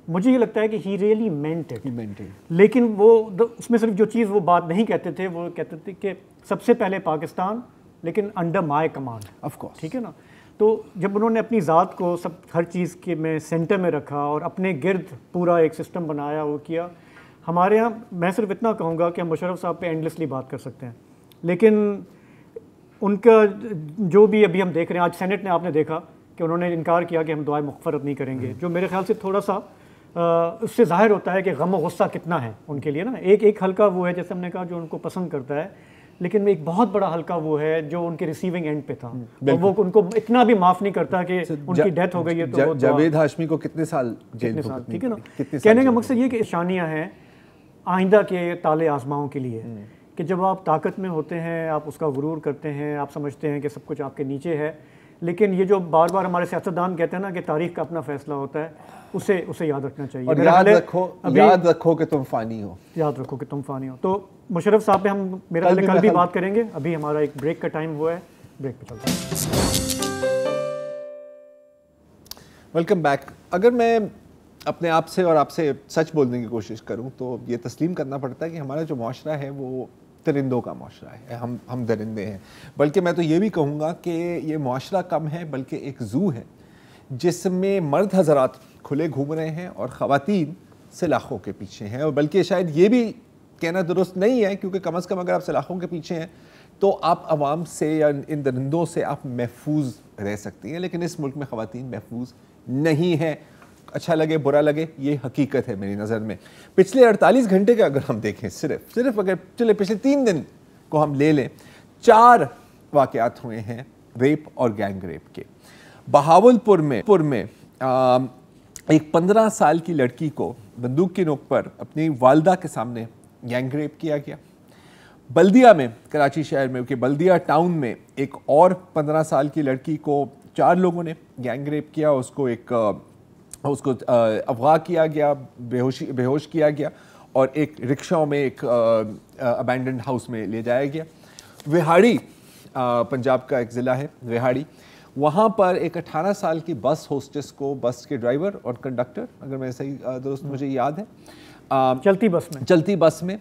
مجھے یہ لگتا ہے کہ ہی ریئلی مینٹ اٹ. لیکن وہ اس میں صرف جو چیز وہ بات نہیں کہتے تھے وہ کہتے تھے کہ سب سے پہلے پاکستان لیکن under my command. Of course ٹھیک ہے نا. تو جب انہوں نے اپنی ذات کو ہر چیز کے میں سینٹر میں رکھا اور اپنے گرد پورا ایک سسٹم بنایا، وہ کیا. ہمارے ہاں میں صرف اتنا کہوں گا کہ ہم مشرف صاحب پہ اینڈلیسلی بات کر سکتے ہیں، لیکن ان کا جو بھی ابھی ہم دیکھ رہے ہیں، آج سینٹ نے آپ نے دیکھا کہ انہوں نے انکار کیا کہ ہم دعائے مغفرت نہیں کریں گے، جو میرے خیال سے تھوڑا سا اس سے ظاہر ہوتا ہے کہ غم و غصہ کتنا ہے ان کے لیے نا. ایک حلقہ وہ ہے جیسے ہم نے کہا جو ان کو پسند کرتا ہے، لیکن ایک بہت بڑا حلقہ وہ ہے جو ان کے ریسیونگ اینڈ پہ تھا، اور وہ ان کو اتنا بھی معاف نہیں کرتا کہ ان کی ڈیتھ ہو گئی ہے تو جاوید ہاشمی کو کتنے سال جیل، ٹھیک ہے نا. کہنے کا مقصد یہ کہ اشانیاں ہیں آئندہ کے تالے آزماؤں کے لیے، کہ جب آپ طاقت میں ہوتے ہیں آپ اس کا غرور کرتے ہیں، آپ سمجھتے ہیں کہ سب کچھ آپ کے نیچے ہے، لیکن یہ جو بار بار ہمارے سیاستدان کہتے ہیں نا کہ تاریخ کا اپنا فیصلہ ہوتا ہے، اسے یاد رکھنا چاہیے. اور یاد رکھو کہ تم فانی ہو، یاد رکھو کہ تم فانی ہو. تو مشرف صاحب پہ ہم میرا کل بھی بات کریں گے. ابھی ہمارا ایک بریک کا ٹائم ہوا ہے، بریک پہ چلتے ہیں. Welcome back. اگر میں اپنے آپ سے اور آپ سے سچ بولنے کی کوشش کروں تو یہ تسلیم کرنا پڑتا ہے کہ ہمارا جو معاشرہ ہے وہ درندوں کا معاشرہ ہے. ہم درندے ہیں. بلکہ میں تو یہ بھی کہوں گا کہ یہ معاشرہ کم ہے بلکہ ایک زو ہے جس میں مرد حضرات کھلے گھوم رہے ہیں اور خواتین سلاخوں کے پیچھے ہیں. اور بلکہ شاید یہ بھی کہنا درست نہیں ہے، کیونکہ کم از کم اگر آپ سلاخوں کے پیچھے ہیں تو آپ عوام سے یا ان درندوں سے آپ محفوظ رہ سکتی ہیں، لیکن اس ملک میں خواتین محفوظ نہیں ہیں. اچھا لگے برا لگے یہ حقیقت ہے میری نظر میں. پچھلے 48 گھنٹے کا اگر ہم دیکھیں، صرف اگر چلے پچھلے 3 دن کو ہم لے لیں، 4 واقعات ہوئے ہیں ریپ اور گینگ ریپ کے. بہاولپور میں ایک 15 سال کی لڑکی کو بندوق کی نوک پر اپنی والدہ کے سامنے گینگ ریپ کیا گیا. بلدیہ میں، کراچی شہر میں کہ بلدیہ ٹاؤن میں ایک اور 15 سال کی لڑکی کو 4 لوگوں نے گینگ ریپ کیا. اس کو اغوا کیا گیا، بے ہوش کیا گیا اور ایک رکشاؤں میں ایک ابینڈنڈ ہاؤس میں لے جایا گیا. وہاڑی پنجاب کا ایک ضلع ہے وہاڑی، وہاں پر ایک 18 سال کی بس ہوسٹس کو بس کے ڈرائیور اور کنڈکٹر، اگر میں صحیح درست مجھے یاد ہے، چلتی بس میں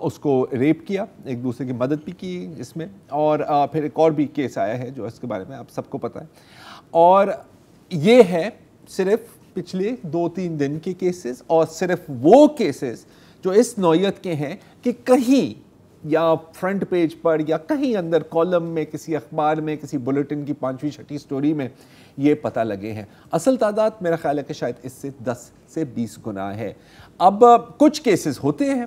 اس کو ریپ کیا. ایک دوسرے کی مدد بھی کی اس میں. اور پھر ایک اور بھی کیس آیا ہے جو اس کے بارے میں آپ سب کو پتہ ہے. اور یہ ہے صرف پچھلے 2-3 دن کے کیسز، اور صرف وہ کیسز جو اس نوعیت کے ہیں کہ کہیں یا فرنٹ پیج پر یا کہیں اندر کالم میں، کسی اخبار میں، کسی بلیٹن کی 5ویں 6ٹھی سٹوری میں یہ پتہ لگے ہیں. اصل تعداد میرا خیال ہے کہ شاید اس سے 10 سے 20 گنا ہے. اب کچھ کیسز ہوتے ہیں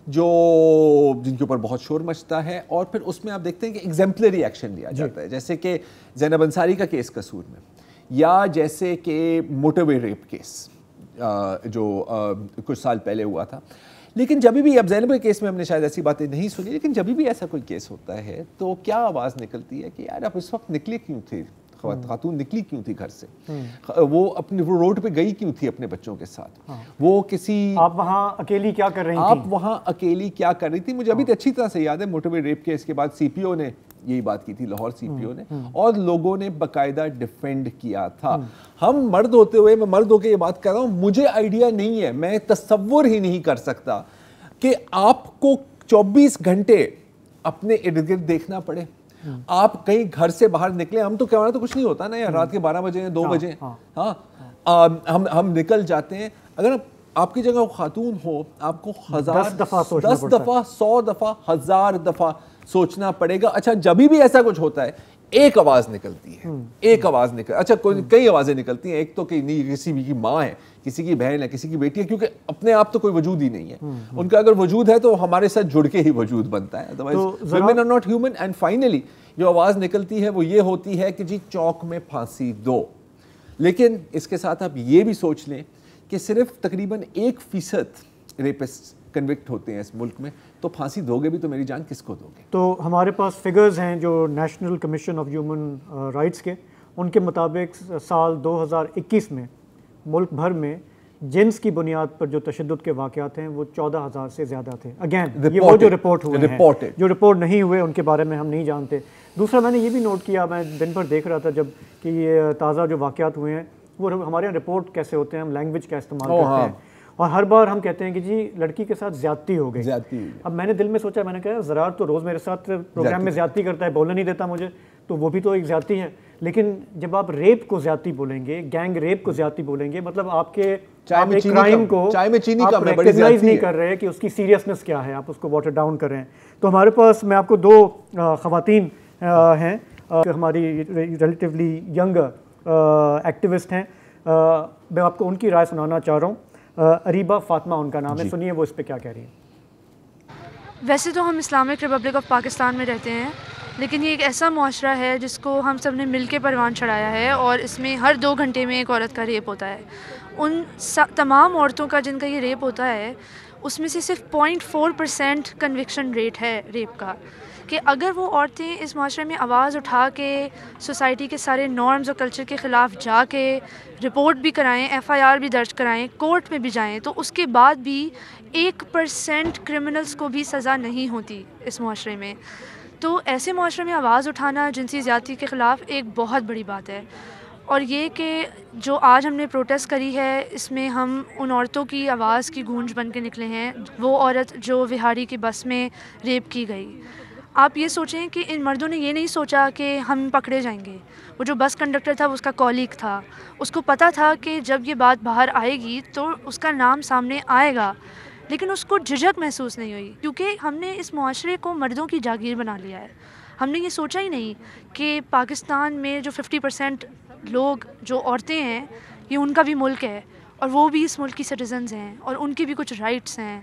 جن کے اوپر بہت شور مچتا ہے، اور پھر اس میں آپ دیکھتے ہیں کہ ایگزیمپلری ایکشن لیا جاتا ہے، جیسے کہ زینب انصاری کا کیس قصور میں، یا جیسے کہ موٹر وے ریپ کیس جو کچھ سال پہلے ہوا تھا. لیکن جبھی بھی، اب زینب کے کیس میں ہم نے شاید ایسی باتیں نہیں سنی، لیکن جبھی بھی ایسا کوئی کیس ہوتا ہے تو کیا آواز نکلتی ہے کہ یار آپ اس وقت نکلے کیوں تھے، خاتون نکلی کیوں تھی گھر سے، وہ روڈ پہ گئی کیوں تھی اپنے بچوں کے ساتھ، وہ کسی آپ وہاں اکیلی کیا کر رہی تھی. مجھے ابھی اچھی طرح سے یاد ہے موٹر وے ریپ کیس کے بعد سی پی او نے یہی بات کی تھی، لاہور سی پی او نے، اور لوگوں نے باقاعدہ ڈیفینڈ کیا تھا. ہم مرد ہوتے ہوئے، میں مرد ہو کے یہ بات کر رہا ہوں، مجھے آئیڈیا نہیں ہے، میں تصور ہی نہیں کر سکتا کہ آپ کو 24 گھنٹے اپنے ارد گرد دیکھنا پڑے. آپ کہیں گھر سے باہر نکلے، ہم تو کہنا تو کچھ نہیں ہوتا نا یار، رات کے 12 بجے ہیں 2 بجے، ہاں ہم نکل جاتے ہیں. اگر آپ کی جگہ خاتون ہو، آپ کو 1000 دفعہ 100 دفعہ 1000 دفعہ سوچنا پڑے گا. اچھا جبھی بھی ایسا کچھ ہوتا ہے ایک آواز نکلتی ہے، اچھا کئی آوازیں نکلتی ہیں. ایک تو کہ نہیں، کسی کی ماں ہے، کسی کی بہن ہے، کسی کی بیٹی ہے، کیونکہ اپنے آپ تو کوئی وجود ہی نہیں ہے. ان کا اگر وجود ہے تو ہمارے ساتھ جڑ کے ہی وجود بنتا ہے، otherwise women are not human. And finally جو آواز نکلتی ہے وہ یہ ہوتی ہے کہ جی چوک میں پھانسی دو. لیکن اس کے ساتھ آپ یہ بھی سوچ لیں کہ صرف تقریباً 1% ریپسٹ کنوکٹ ہوتے ہیں اس ملک میں، تو پھانسی دو گے بھی تو میری جان کس کو دو گے؟ تو ہمارے پاس فگرز ہیں جو national commission of human rights کے، ان کے مطابق سال 2021 میں ملک بھر میں جنس کی بنیاد پر جو تشدد کے واقعات ہیں وہ 14,000 سے زیادہ تھے. اگین یہ وہ جو رپورٹ ہوئے ہیں، جو رپورٹ نہیں ہوئے ان کے بارے میں ہم نہیں جانتے. دوسرا میں نے یہ بھی نوٹ کیا، میں دن بھر دیکھ رہا تھا جب کہ یہ تازہ جو واقعات ہوئے ہیں وہ ہمارے یہاں رپورٹ کیسے ہوتے ہیں، ہم لینگویج کا استعمال کرتے ہیں، اور ہر بار ہم کہتے ہیں کہ جی لڑکی کے ساتھ زیادتی ہو گئی. اب میں نے دل میں سوچا، میں نے کہا زرار تو روز میرے ساتھ پروگرام میں زیادتی کرتا ہے، بولنے نہیں دیتا مجھے، تو وہ بھی تو ایک زیادتی ہے. لیکن جب آپ ریپ کو زیادتی بولیں گے، گینگ ریپ کو زیادتی بولیں گے، مطلب آپ کے کرائم کو آپ ریکگنائز نہیں کر رہے کہ اس کی سیریسنس کیا ہے، آپ اس کو واٹر ڈاؤن کر رہے ہیں. تو ہمارے پاس، میں آپ کو 2 خواتین ہیں ہماری ریلیٹیولی ینگ ایکٹیوسٹ ہیں، میں آپ کو ان کی رائے سنانا چاہ رہا ہوں. اریبہ فاطمہ ان کا نام ہے، سنیے وہ اس پہ کیا کہہ رہی ہیں. ویسے تو ہم اسلامک ریپبلک آف پاکستان میں رہتے ہیں، لیکن یہ ایک ایسا معاشرہ ہے جس کو ہم سب نے مل کے پروان چڑھایا ہے، اور اس میں ہر 2 گھنٹے میں ایک عورت کا ریپ ہوتا ہے. ان تمام عورتوں کا جن کا یہ ریپ ہوتا ہے اس میں سے صرف 0.4% کنوکشن ریٹ ہے ریپ کا. کہ اگر وہ عورتیں اس معاشرے میں آواز اٹھا کے سوسائٹی کے سارے نارمز اور کلچر کے خلاف جا کے رپورٹ بھی کرائیں، FIR بھی درج کرائیں، کورٹ میں بھی جائیں، تو اس کے بعد بھی 1% کرمنلز کو بھی سزا نہیں ہوتی اس معاشرے میں. تو ایسے معاشرے میں آواز اٹھانا جنسی زیادتی کے خلاف ایک بہت بڑی بات ہے. اور یہ کہ جو آج ہم نے پروٹیسٹ کری ہے اس میں ہم ان عورتوں کی آواز کی گونج بن کے نکلے ہیں. وہ عورت جو وہاڑی کی بس میں ریپ کی گئی، آپ یہ سوچیں کہ ان مردوں نے یہ نہیں سوچا کہ ہم پکڑے جائیں گے. وہ جو بس کنڈکٹر تھا وہ اس کا کولیگ تھا، اس کو پتہ تھا کہ جب یہ بات باہر آئے گی تو اس کا نام سامنے آئے گا، لیکن اس کو جھجک محسوس نہیں ہوئی کیونکہ ہم نے اس معاشرے کو مردوں کی جاگیر بنا لیا ہے. ہم نے یہ سوچا ہی نہیں کہ پاکستان میں جو 50% لوگ جو عورتیں ہیں یہ ان کا بھی ملک ہے، اور وہ بھی اس ملک کی سٹیزنز ہیں، اور ان کی بھی کچھ رائٹس ہیں.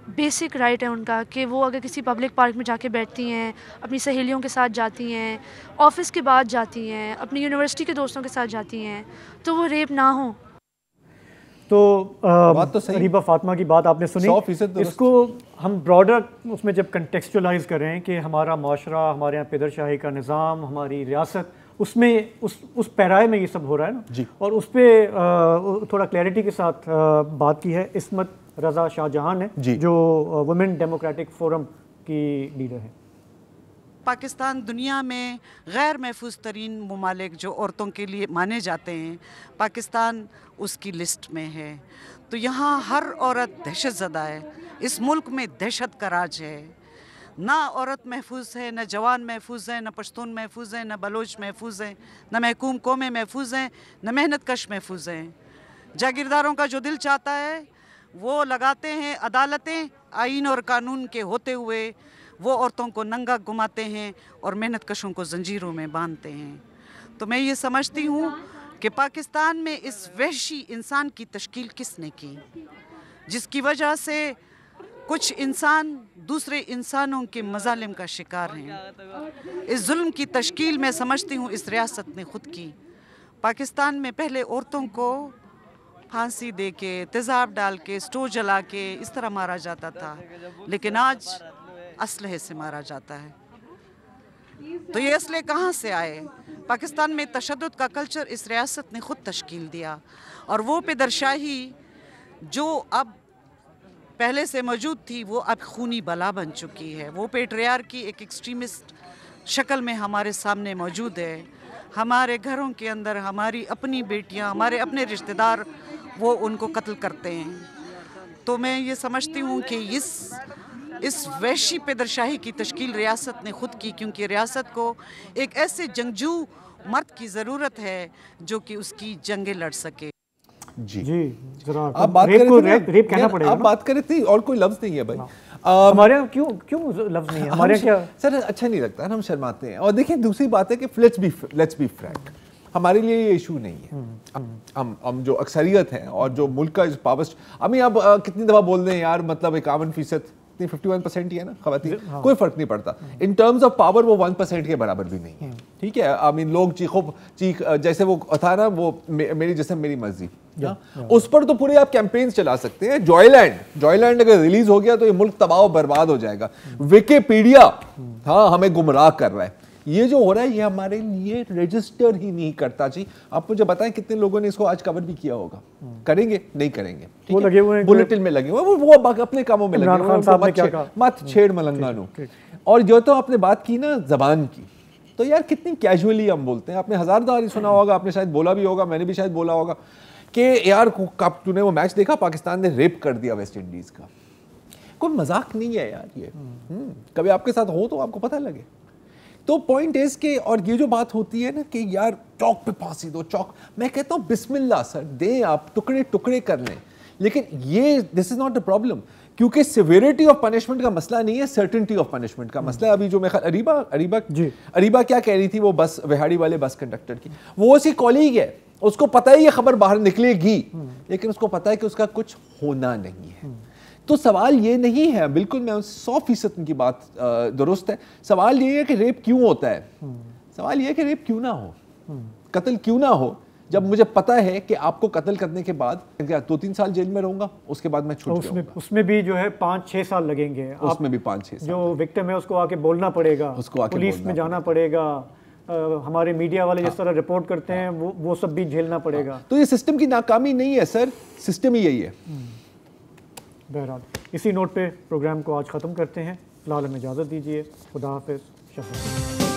بیسک رائٹ ہے ان کا کہ وہ اگر کسی پبلک پارک میں جا کے بیٹھتی ہیں، اپنی سہیلیوں کے ساتھ جاتی ہیں، آفس کے بعد جاتی ہیں، اپنی یونیورسٹی کے دوستوں کے ساتھ جاتی ہیں، تو وہ ریپ نہ ہوں. تو بات تو صحیح. ریبہ فاطمہ کی بات آپ نے سنی. 100% اس کو ہم براڈر اس میں جب کنٹیکسچولائز کر رہے ہیں کہ ہمارا معاشرہ، ہمارے یہاں پیدر شاہی کا نظام، ہماری ریاست، اس میں اس پیرائے میں یہ سب ہو رہا ہے نا جی. اور اس پہ تھوڑا کلیئرٹی کے ساتھ بات کی ہے عصمت رضا شاہ جہاں نے جی. جو وومن ڈیموکریٹک فورم کی لیڈر ہے. پاکستان دنیا میں غیر محفوظ ترین ممالک جو عورتوں کے لیے مانے جاتے ہیں، پاکستان اس کی لسٹ میں ہے. تو یہاں ہر عورت دہشت زدہ ہے. اس ملک میں دہشت کا راج ہے. نہ عورت محفوظ ہے، نہ جوان محفوظ ہے، نہ پشتون محفوظ ہے، نہ بلوچ محفوظ ہیں، نہ محکوم قومیں محفوظ ہیں، نہ محنت کش محفوظ ہیں. جاگیرداروں کا جو دل چاہتا ہے وہ لگاتے ہیں عدالتیں آئین اور قانون کے ہوتے ہوئے، وہ عورتوں کو ننگا گھماتے ہیں اور محنت کشوں کو زنجیروں میں باندھتے ہیں. تو میں یہ سمجھتی ہوں کہ پاکستان میں اس وحشی انسان کی تشکیل کس نے کی، جس کی وجہ سے کچھ انسان دوسرے انسانوں کے مظالم کا شکار ہیں. اس ظلم کی تشکیل میں سمجھتی ہوں اس ریاست نے خود کی. پاکستان میں پہلے عورتوں کو پھانسی دے کے، تیزاب ڈال کے، سٹو جلا کے اس طرح مارا جاتا تھا، لیکن آج اسلحے سے مارا جاتا ہے. تو یہ اسلحے کہاں سے آئے؟ پاکستان میں تشدد کا کلچر اس ریاست نے خود تشکیل دیا، اور وہ پدرشاہی جو اب پہلے سے موجود تھی وہ اب خونی بلا بن چکی ہے. وہ پیٹریارکی ایک ایکسٹریمسٹ شکل میں ہمارے سامنے موجود ہے. ہمارے گھروں کے اندر ہماری اپنی بیٹیاں، ہمارے اپنے رشتہ دار وہ ان کو قتل کرتے ہیں. تو میں یہ سمجھتی ہوں کہ اس وحشی پدرشاہی کی تشکیل ریاست نے خود کی، کیونکہ ریاست کو ایک ایسے جنگجو مرد کی ضرورت ہے جو کہ اس کی جنگیں لڑ سکے. جی ذرا آپ بات ریپ کہنا پڑے گا. آپ بات کریں تھی اور کوئی لفظ نہیں ہے بھائی. ہمارے یہاں کیوں لفظ نہیں ہے ہمارے یہاں؟ کیا سر اچھا نہیں لگتا ہے، ہم شرماتے ہیں. اور دیکھیں دوسری بات ہے کہ لیٹس بی فرینک، ہمارے لیے یہ ایشو نہیں ہے. ہم جو اکثریت ہیں اور جو ملک کا پاور، ابھی آپ کتنی دفعہ بول دیں یار، مطلب 51%، 51% ہی ہے نا خواتین، کوئی فرق نہیں پڑتا. ان ٹرمز آف پاور وہ 1% کے برابر بھی نہیں ہے. ٹھیک ہے، آئی مین لوگ چیخ جیسے وہ تھا نا، وہ میری جسم میری مرضی، اس پر تو پورے آپ کیمپینز چلا سکتے ہیں. جوائے لینڈ اگر ریلیز ہو گیا تو یہ ملک تباہ و برباد ہو جائے گا. ویکیپیڈیا ہاں ہمیں گمراہ کر رہا ہے. یہ جو ہو رہا ہے یہ ہمارے لیے رجسٹر ہی نہیں کرتا. جی آپ مجھے بتائیں کتنے لوگوں نے اس کو آج کور بھی کیا ہوگا؟ کریں گے؟ نہیں کریں گے. وہ لگے ہوئے ہیں بلیٹن میں لگے ہوئے، وہ اپنے کاموں میں لگے ہوئے، مت چھیڑ ملنگانو. اور جو تو آپ نے بات کی نا زبان کی، تو یار کتنی کیجولی ہم بولتے ہیں. آپ نے 1000 بار سنا ہوگا، آپ نے شاید بولا بھی ہوگا، میں نے بھی شاید بولا ہوگا کہ یار تو نے وہ میچ دیکھا پاکستان نے ریپ کر دیا ویسٹ انڈیز کا. کوئی مذاق نہیں ہے یار یہ. کبھی آپ کے ساتھ ہو تو آپ کو پتہ لگے. تو پوائنٹ از کہ، اور یہ جو بات ہوتی ہے نا کہ یار چوک پہ پھانسی دو، چوک، میں کہتا ہوں بسم اللہ سر دیں آپ، ٹکڑے ٹکڑے کر لیں. لیکن یہ دس از ناٹ اے پرابلم، کیونکہ سیویریٹی آف پنشمنٹ کا مسئلہ نہیں ہے، سرٹنٹی آف پنشمنٹ کا مسئلہ ہے. ابھی جو میں اریبا کیا کہہ رہی تھی، وہ بس وہاڑی والے بس کنڈکٹر کی، وہ اسی کولیگ ہے، اس کو پتہ ہے یہ خبر باہر نکلے گی، لیکن اس کو پتہ ہے کہ اس کا کچھ ہونا نہیں ہے. تو سوال یہ نہیں ہے، بالکل میں 100% ان کی بات درست ہے، سوال یہ ہے کہ ریپ کیوں ہوتا ہے، سوال یہ ہے کہ ریپ کیوں نہ ہو، قتل کیوں نہ ہو، جب مجھے پتا ہے کہ آپ کو قتل کرنے کے بعد 2-3 سال جیل میں رہوں گا، اس کے بعد میں چھوٹ جاؤں گا، اس میں بھی جو ہے 5-6 سال لگیں گے، اس میں بھی 5-6 سال، جو وکٹم ہے اس کو آ کے بولنا پڑے گا، پولیس میں جانا پڑے گا، ہمارے میڈیا والے جس طرح رپورٹ کرتے ہیں وہ سب بھی جھیلنا پڑے گا. تو یہ سسٹم کی ناکامی نہیں ہے سر، سسٹم ہی یہی ہے. بہرحال اسی نوٹ پہ پروگرام کو آج ختم کرتے ہیں. فی الحال ہمیں اجازت دیجیے. خدا حافظ. شکریہ.